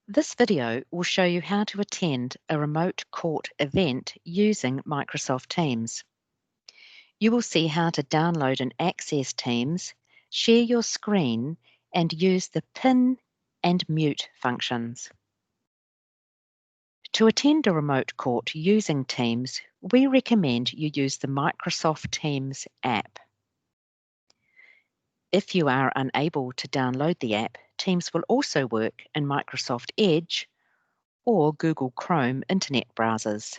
This video will show you how to attend a remote court event using Microsoft Teams. You will see how to download and access Teams, share your screen, and use the pin and mute functions. To attend a remote court using Teams, we recommend you use the Microsoft Teams app. If you are unable to download the app, Teams will also work in Microsoft Edge or Google Chrome internet browsers.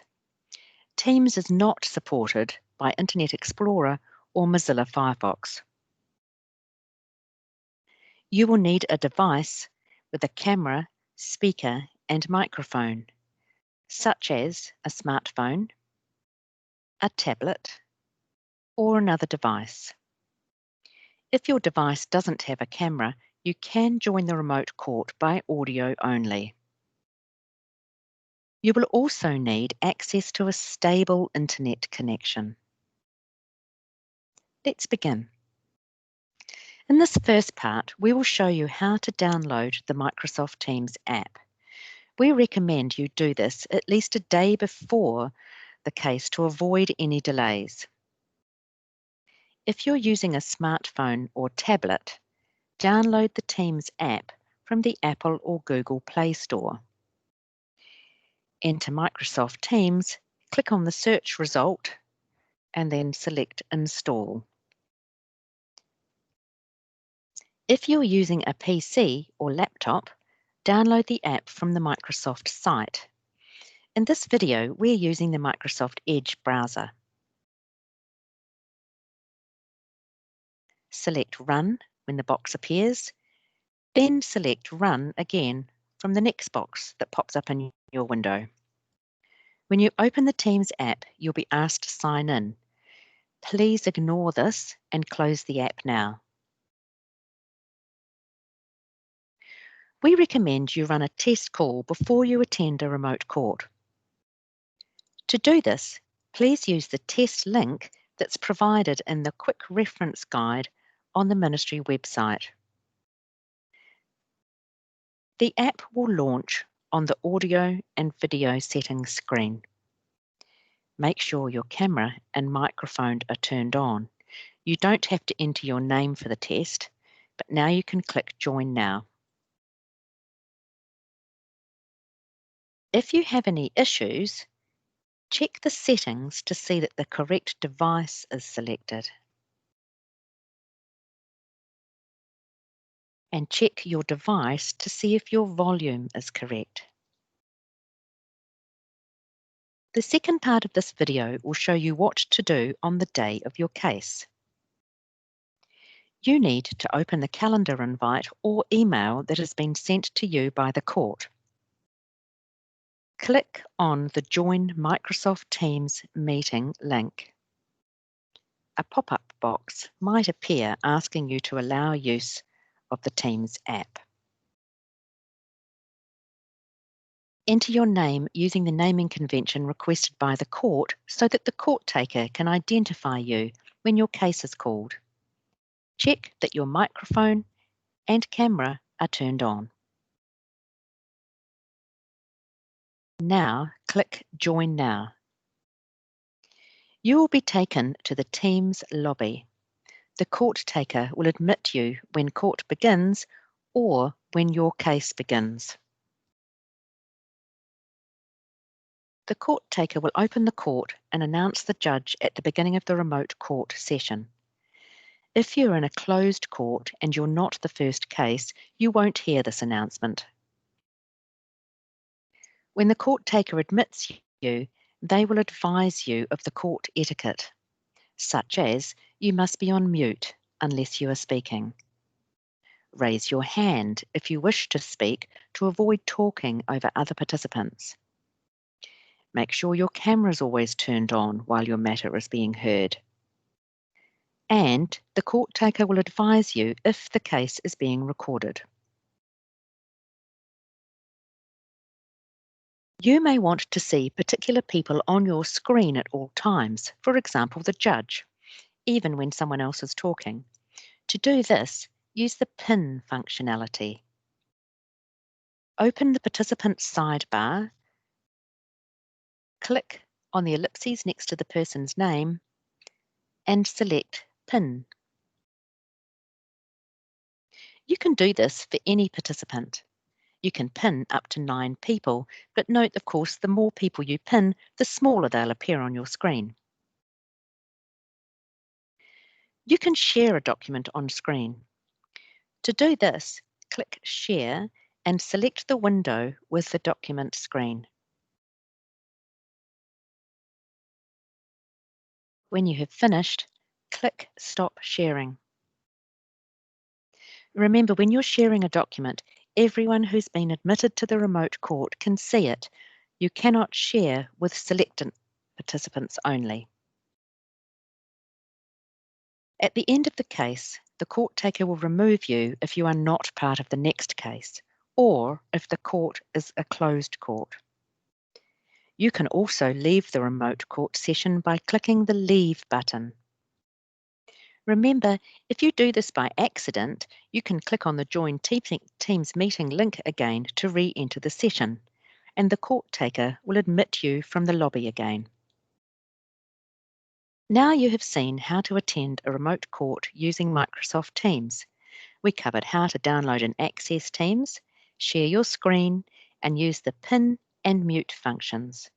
Teams is not supported by Internet Explorer or Mozilla Firefox. You will need a device with a camera, speaker, and microphone, such as a smartphone, a tablet, or another device. If your device doesn't have a camera, you can join the remote court by audio only. You will also need access to a stable internet connection. Let's begin. In this first part, we will show you how to download the Microsoft Teams app. We recommend you do this at least a day before the case to avoid any delays. If you're using a smartphone or tablet, download the Teams app from the Apple or Google Play Store. Enter Microsoft Teams, click on the search result, and then select Install. If you're using a PC or laptop, download the app from the Microsoft site. In this video, we're using the Microsoft Edge browser. Select Run when the box appears, then select Run again from the next box that pops up in your window. When you open the Teams app, you'll be asked to sign in. Please ignore this and close the app now. We recommend you run a test call before you attend a remote court. To do this, please use the test link that's provided in the quick reference guide on the Ministry website. The app will launch on the audio and video settings screen. Make sure your camera and microphone are turned on. You don't have to enter your name for the test, but now you can click Join Now. If you have any issues, check the settings to see that the correct device is selected. And check your device to see if your volume is correct. The second part of this video will show you what to do on the day of your case. You need to open the calendar invite or email that has been sent to you by the court. Click on the Join Microsoft Teams meeting link. A pop-up box might appear asking you to allow use of the Teams app. Enter your name using the naming convention requested by the court so that the court taker can identify you when your case is called. Check that your microphone and camera are turned on. Now click Join Now. You will be taken to the Teams lobby. The court taker will admit you when court begins or when your case begins. The court taker will open the court and announce the judge at the beginning of the remote court session. If you're in a closed court and you're not the first case, you won't hear this announcement. When the court taker admits you, they will advise you of the court etiquette, such as you must be on mute unless you are speaking. Raise your hand if you wish to speak to avoid talking over other participants. Make sure your camera is always turned on while your matter is being heard. And the court taker will advise you if the case is being recorded. You may want to see particular people on your screen at all times, for example, the judge, even when someone else is talking. To do this, use the pin functionality. Open the participant sidebar, click on the ellipses next to the person's name, and select PIN. You can do this for any participant. You can pin up to 9 people, but note, of course, the more people you pin, the smaller they'll appear on your screen. You can share a document on screen. To do this, click Share and select the window with the document screen. When you have finished, click Stop Sharing. Remember, when you're sharing a document, everyone who's been admitted to the remote court can see it. You cannot share with selected participants only. At the end of the case, the court taker will remove you if you are not part of the next case, or if the court is a closed court. You can also leave the remote court session by clicking the Leave button. Remember, if you do this by accident, you can click on the Join Teams meeting link again to re-enter the session, and the court taker will admit you from the lobby again. Now you have seen how to attend a remote court using Microsoft Teams. We covered how to download and access Teams, share your screen, and use the pin and mute functions.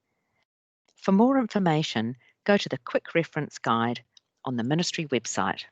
For more information, go to the Quick Reference Guide on the Ministry website.